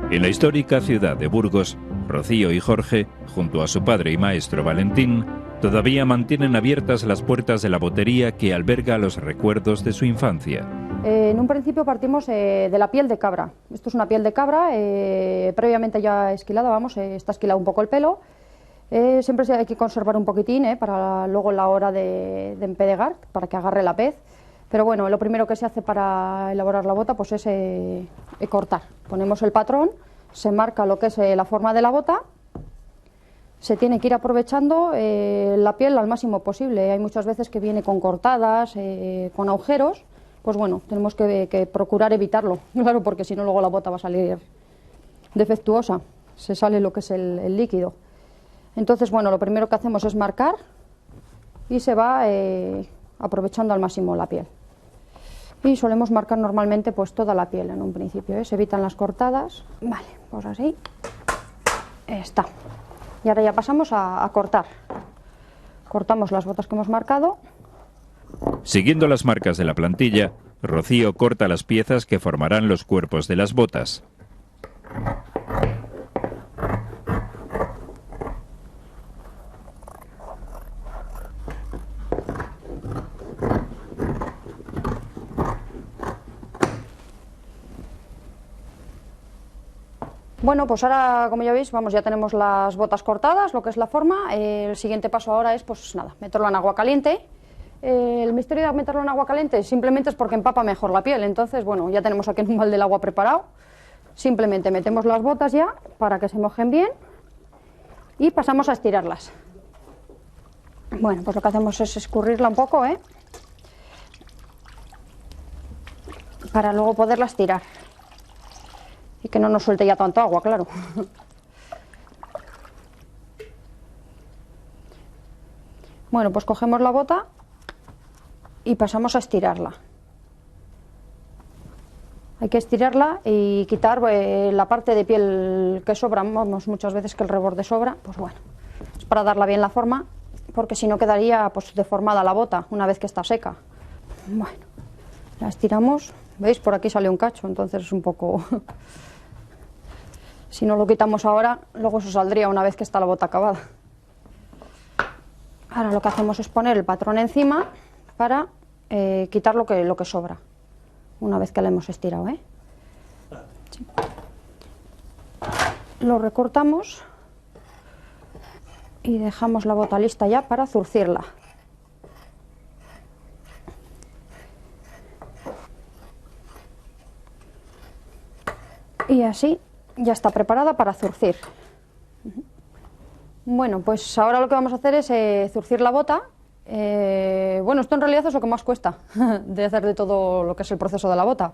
En la histórica ciudad de Burgos, Rocío y Jorge, junto a su padre y maestro Valentín, todavía mantienen abiertas las puertas de la botería que alberga los recuerdos de su infancia. En un principio partimos de la piel de cabra. Esto es una piel de cabra, previamente ya esquilada, vamos, está esquilado un poco el pelo. Siempre hay que conservar un poquitín para luego la hora de empedegar, para que agarre la pez. Pero bueno, lo primero que se hace para elaborar la bota pues es cortar. Ponemos el patrón, se marca lo que es la forma de la bota. Se tiene que ir aprovechando la piel al máximo posible. Hay muchas veces que viene con cortadas, con agujeros. Pues bueno, tenemos que procurar evitarlo, claro, porque si no luego la bota va a salir defectuosa. Se sale lo que es el líquido. Entonces, bueno, lo primero que hacemos es marcar y se va aprovechando al máximo la piel. Y solemos marcar normalmente pues toda la piel en un principio, se evitan las cortadas. Vale, pues así está. Y ahora ya pasamos a cortar. Cortamos las botas que hemos marcado. Siguiendo las marcas de la plantilla, Rocío corta las piezas que formarán los cuerpos de las botas. Bueno, pues ahora, como ya veis, vamos, ya tenemos las botas cortadas, lo que es la forma. El siguiente paso ahora es, pues nada, meterlo en agua caliente. El misterio de meterlo en agua caliente simplemente es porque empapa mejor la piel. Entonces, bueno, ya tenemos aquí un balde del agua preparado. Simplemente metemos las botas ya para que se mojen bien y pasamos a estirarlas. Bueno, pues lo que hacemos es escurrirla un poco, para luego poderla estirar. Y que no nos suelte ya tanto agua, claro. Bueno, pues cogemos la bota y pasamos a estirarla. Hay que estirarla y quitar la parte de piel que sobra. Vamos, muchas veces que el reborde sobra, pues bueno, es para darla bien la forma, porque si no quedaría pues deformada la bota una vez que está seca. Bueno, la estiramos. ¿Veis? Por aquí sale un cacho, entonces es un poco... Si no lo quitamos ahora, luego eso saldría una vez que está la bota acabada. Ahora lo que hacemos es poner el patrón encima para quitar lo que sobra, una vez que lo hemos estirado. Sí. Lo recortamos y dejamos la bota lista ya para zurcirla. Y así ya está preparada para zurcir. Bueno, pues ahora lo que vamos a hacer es zurcir la bota. Bueno, esto en realidad es lo que más cuesta de hacer de todo lo que es el proceso de la bota.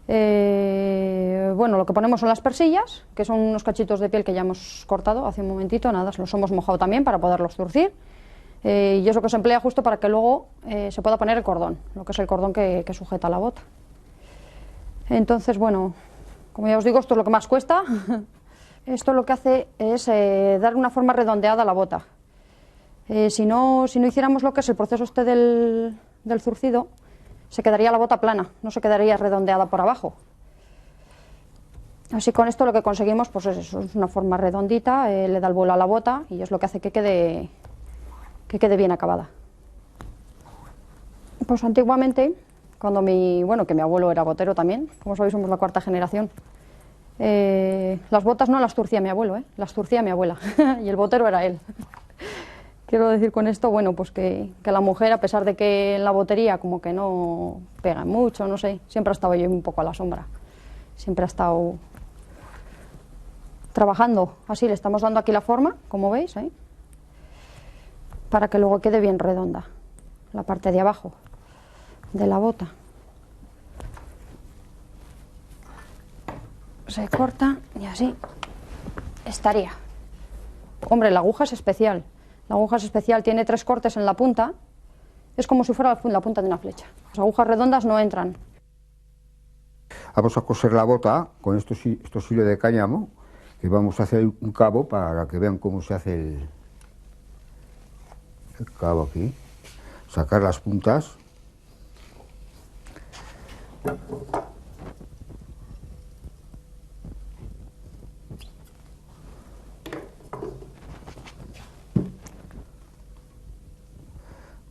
Bueno, lo que ponemos son las persillas, que son unos cachitos de piel que ya hemos cortado hace un momentito, nada, los hemos mojado también para poderlos zurcir. Y eso que se emplea justo para que luego se pueda poner el cordón, lo que es el cordón que sujeta la bota. Entonces, bueno, como ya os digo, esto es lo que más cuesta. Esto lo que hace es dar una forma redondeada a la bota. Si no hiciéramos lo que es el proceso este del zurcido, se quedaría la bota plana, no se quedaría redondeada por abajo. Así con esto lo que conseguimos pues es eso, es una forma redondita, le da el vuelo a la bota y es lo que hace que quede bien acabada. Pues antiguamente, cuando que mi abuelo era botero también, como sabéis somos la cuarta generación, las botas no las zurcía mi abuelo, las zurcía mi abuela y el botero era él. Quiero decir con esto, bueno, pues que la mujer, a pesar de que en la botería como que no pega mucho, no sé, siempre ha estado yo un poco a la sombra, siempre ha estado trabajando. Así le estamos dando aquí la forma, como veis, para que luego quede bien redonda la parte de abajo de la bota. Se corta y así estaría. Hombre, la aguja es especial. La aguja es especial, tiene 3 cortes en la punta. Es como si fuera la punta de una flecha. Las agujas redondas no entran. Vamos a coser la bota con estos hilos de cáñamo y vamos a hacer un cabo para que vean cómo se hace el cabo aquí. Sacar las puntas.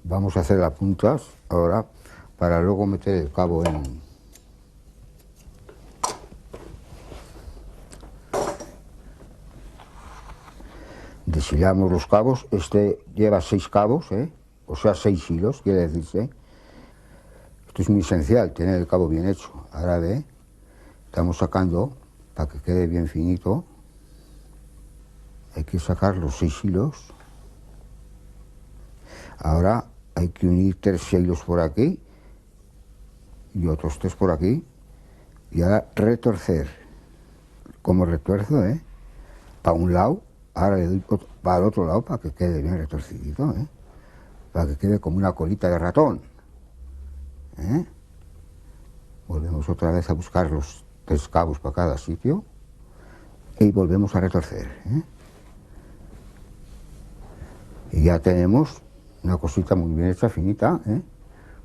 vamos a hacer las puntas ahora para luego meter el cabo en... Deshilamos los cabos. Este lleva 6 cabos, o sea 6 hilos, quiere decirse. Esto es muy esencial, tener el cabo bien hecho. Ahora ve, estamos sacando para que quede bien finito. Hay que sacar los 6 hilos. Ahora hay que unir 3 hilos por aquí y otros 3 por aquí. Y ahora retorcer. Como retuerzo, para un lado. Ahora le doy para el otro lado para que quede bien retorcidito, para que quede como una colita de ratón. Volvemos otra vez a buscar los 3 cabos para cada sitio y volvemos a retorcer. Y ya tenemos una cosita muy bien hecha, finita,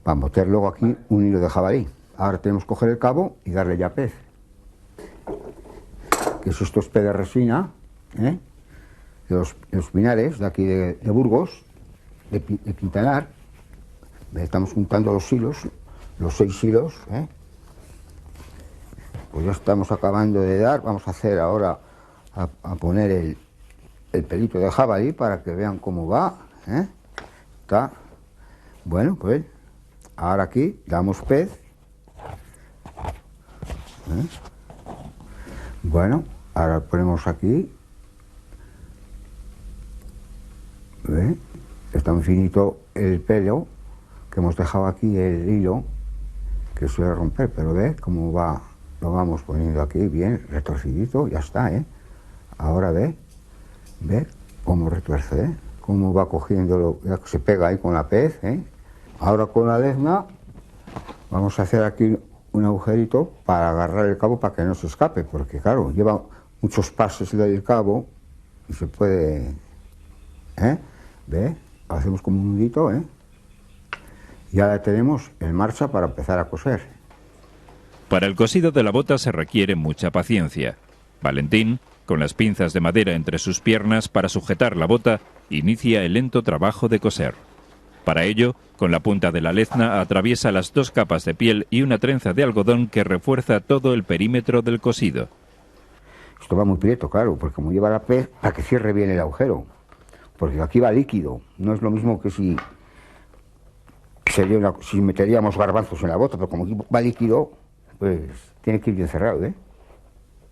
para meter luego aquí un hilo de jabalí. Ahora tenemos que coger el cabo y darle ya pez. Que esto es pez de resina, de los pinares de aquí de Burgos, de Quintanar. Estamos juntando los hilos, los 6 hilos, pues ya estamos acabando de dar. Vamos a hacer ahora a poner el pelito de jabalí para que vean cómo va. Está bueno, pues ahora aquí damos pez. Bueno, ahora ponemos aquí. ¿Ve? Está muy finito el pelo que hemos dejado aquí, el hilo que suele romper, pero ve cómo va, lo vamos poniendo aquí bien retorcidito, ya está, ahora ve cómo retuerce, cómo va cogiendo, ya que se pega ahí con la pez, Ahora con la lezna vamos a hacer aquí un agujerito para agarrar el cabo para que no se escape, porque claro, lleva muchos pases del cabo y se puede, ¿ve? Hacemos como un nudito, y ahora tenemos en marcha para empezar a coser. Para el cosido de la bota se requiere mucha paciencia. Valentín, con las pinzas de madera entre sus piernas para sujetar la bota, inicia el lento trabajo de coser. Para ello, con la punta de la lezna atraviesa las 2 capas de piel y una trenza de algodón que refuerza todo el perímetro del cosido. Esto va muy prieto, claro, porque como lleva la pez, para que cierre bien el agujero. Porque aquí va líquido, no es lo mismo que si meteríamos garbanzos en la bota, pero como aquí va líquido, pues tiene que ir bien cerrado,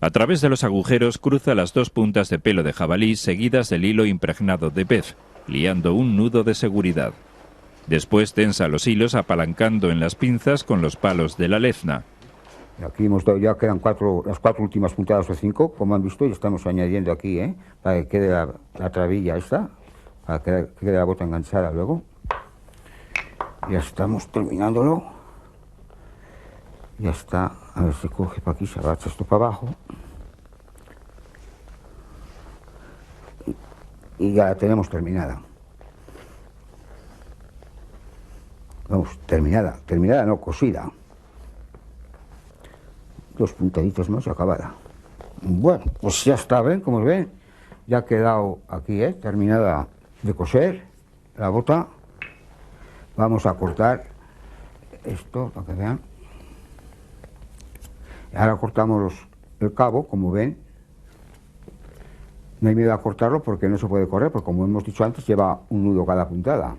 A través de los agujeros cruza las 2 puntas de pelo de jabalí seguidas del hilo impregnado de pez, liando un nudo de seguridad. Después tensa los hilos apalancando en las pinzas con los palos de la lezna. Aquí hemos dado, ya quedan las 4 últimas puntadas o 5, como han visto, y estamos añadiendo aquí, para que quede la trabilla esta, para que quede la bota enganchada luego. Ya estamos terminándolo. Ya está, a ver si coge para aquí, se agacha esto para abajo. Y ya la tenemos terminada. Vamos, terminada no, cosida. 2 puntaditos más y acabada. Bueno, pues ya está, ¿ven? Como ven, ya ha quedado aquí, terminada de coser la bota. Vamos a cortar esto para que vean. Ahora cortamos el cabo, como ven. No hay miedo a cortarlo porque no se puede correr, porque como hemos dicho antes, lleva un nudo cada puntada.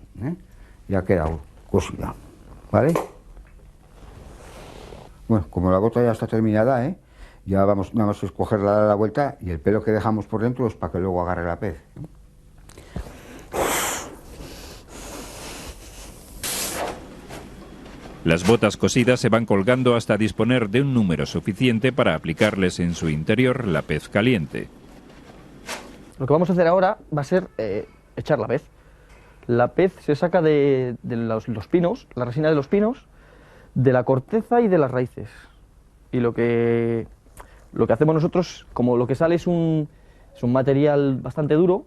Ya ha quedado cosida, ¿vale? Bueno, como la bota ya está terminada, ya vamos nada más a escogerla, dar la vuelta, y el pelo que dejamos por dentro es para que luego agarre la pez. Las botas cosidas se van colgando hasta disponer de un número suficiente para aplicarles en su interior la pez caliente. Lo que vamos a hacer ahora va a ser echar la pez. La pez se saca de los pinos, la resina de los pinos, de la corteza y de las raíces. Y lo que hacemos nosotros, como lo que sale es un material bastante duro,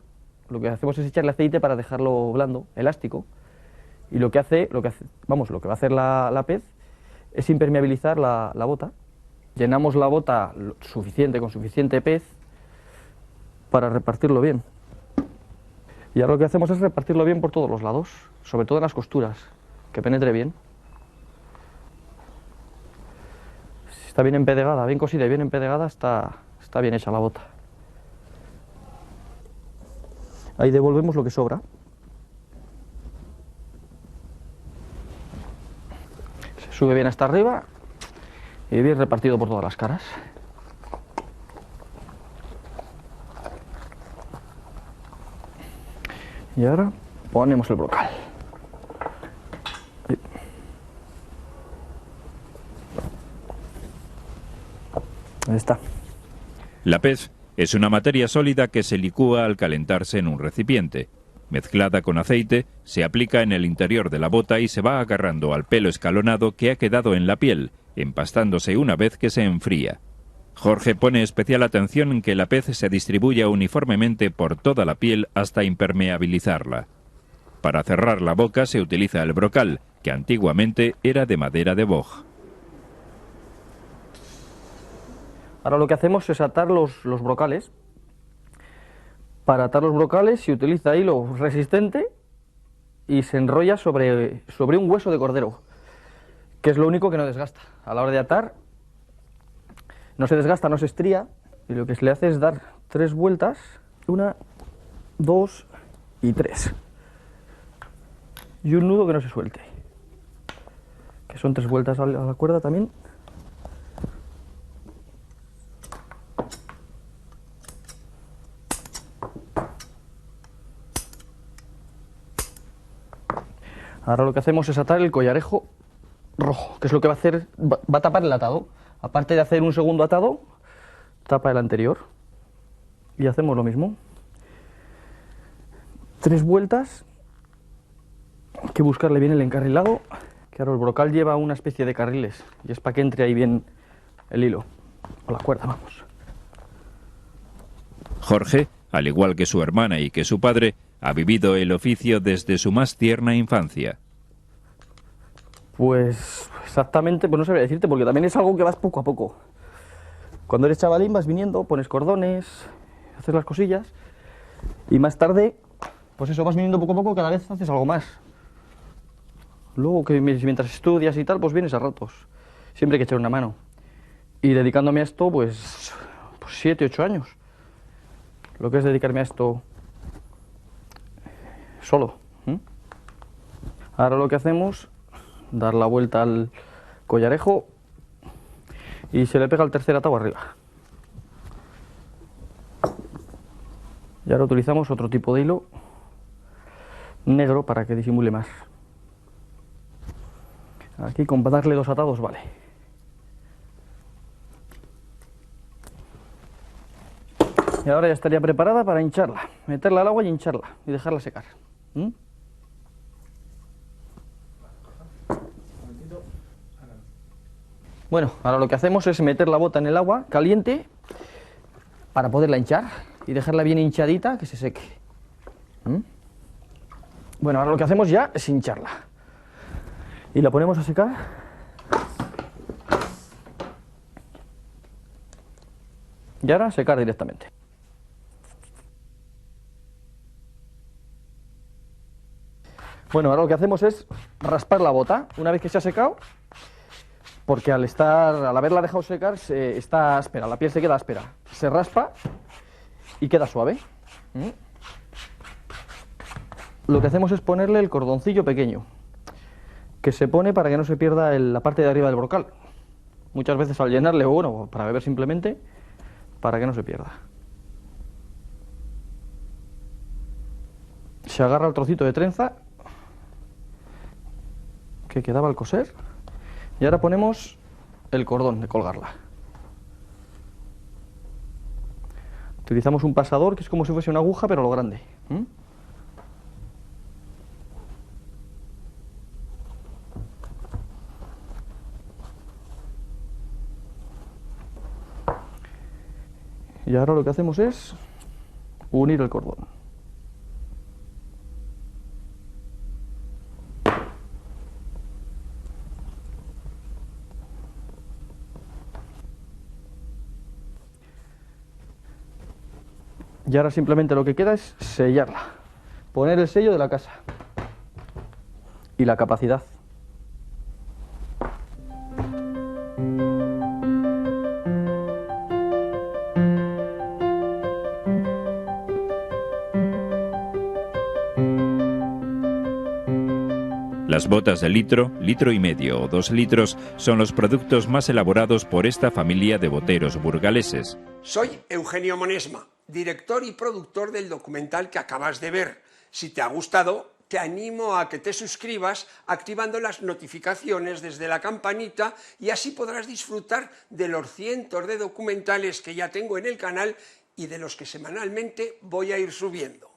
lo que hacemos es echarle aceite para dejarlo blando, elástico. Y lo que va a hacer la pez es impermeabilizar la bota. Llenamos la bota con suficiente pez para repartirlo bien. Y ahora lo que hacemos es repartirlo bien por todos los lados, sobre todo en las costuras, que penetre bien. Si está bien empedregada, bien cosida y bien empedregada, está bien hecha la bota. Ahí devolvemos lo que sobra. Se sube bien hasta arriba y bien repartido por todas las caras. Y ahora ponemos el brocal. Ahí está. La pez es una materia sólida que se licúa al calentarse en un recipiente. Mezclada con aceite, se aplica en el interior de la bota y se va agarrando al pelo escalonado que ha quedado en la piel, empastándose una vez que se enfría. Jorge pone especial atención en que la pez se distribuya uniformemente por toda la piel hasta impermeabilizarla. Para cerrar la boca se utiliza el brocal, que antiguamente era de madera de boj. Ahora lo que hacemos es atar los brocales. Para atar los brocales se utiliza hilo resistente y se enrolla sobre un hueso de cordero, que es lo único que no desgasta. A la hora de atar no se desgasta, no se estría, y lo que se le hace es dar 3 vueltas, 1, 2 y 3. Y un nudo que no se suelte, que son 3 vueltas a la cuerda también. Ahora lo que hacemos es atar el collarejo rojo, que es lo que va a hacer, va a tapar el atado. Aparte de hacer un segundo atado, tapa el anterior. Y hacemos lo mismo. 3 vueltas. Hay que buscarle bien el encarrilado. Claro, el brocal lleva una especie de carriles y es para que entre ahí bien el hilo, o la cuerda, vamos. Jorge, al igual que su hermana y que su padre, ha vivido el oficio desde su más tierna infancia. Pues exactamente, pues no sabría decirte, porque también es algo que vas poco a poco. Cuando eres chavalín vas viniendo, pones cordones, haces las cosillas, y más tarde, pues eso, vas viniendo poco a poco, cada vez haces algo más. Luego, que mientras estudias y tal, pues vienes a ratos. Siempre hay que echar una mano. Y dedicándome a esto, pues 7, 8 años. Lo que es dedicarme a esto solo. Ahora lo que hacemos, dar la vuelta al collarejo y se le pega el tercer atado arriba. Y ahora utilizamos otro tipo de hilo negro para que disimule más. Aquí con darle 2 atados vale. Y ahora ya estaría preparada para hincharla, meterla al agua y hincharla y dejarla secar. Bueno, ahora lo que hacemos es meter la bota en el agua caliente para poderla hinchar y dejarla bien hinchadita que se seque. Bueno, ahora lo que hacemos ya es hincharla y la ponemos a secar. Y ahora secar directamente. Bueno, ahora lo que hacemos es raspar la bota una vez que se ha secado, porque al haberla dejado secar está áspera, la piel se queda áspera. Se raspa y queda suave. Lo que hacemos es ponerle el cordoncillo pequeño, que se pone para que no se pierda la parte de arriba del brocal. Muchas veces al llenarle, o bueno, para beber simplemente, para que no se pierda. Se agarra el trocito de trenza que quedaba al coser y ahora ponemos el cordón de colgarla. Utilizamos un pasador que es como si fuese una aguja pero a lo grande. Y ahora lo que hacemos es unir el cordón. Y ahora simplemente lo que queda es sellarla poner el sello de la casa y la capacidad. Las botas de litro, litro y medio o 2 litros son los productos más elaborados por esta familia de boteros burgaleses. Soy Eugenio Monesma, director y productor del documental que acabas de ver. Si te ha gustado, te animo a que te suscribas activando las notificaciones desde la campanita y así podrás disfrutar de los cientos de documentales que ya tengo en el canal y de los que semanalmente voy a ir subiendo.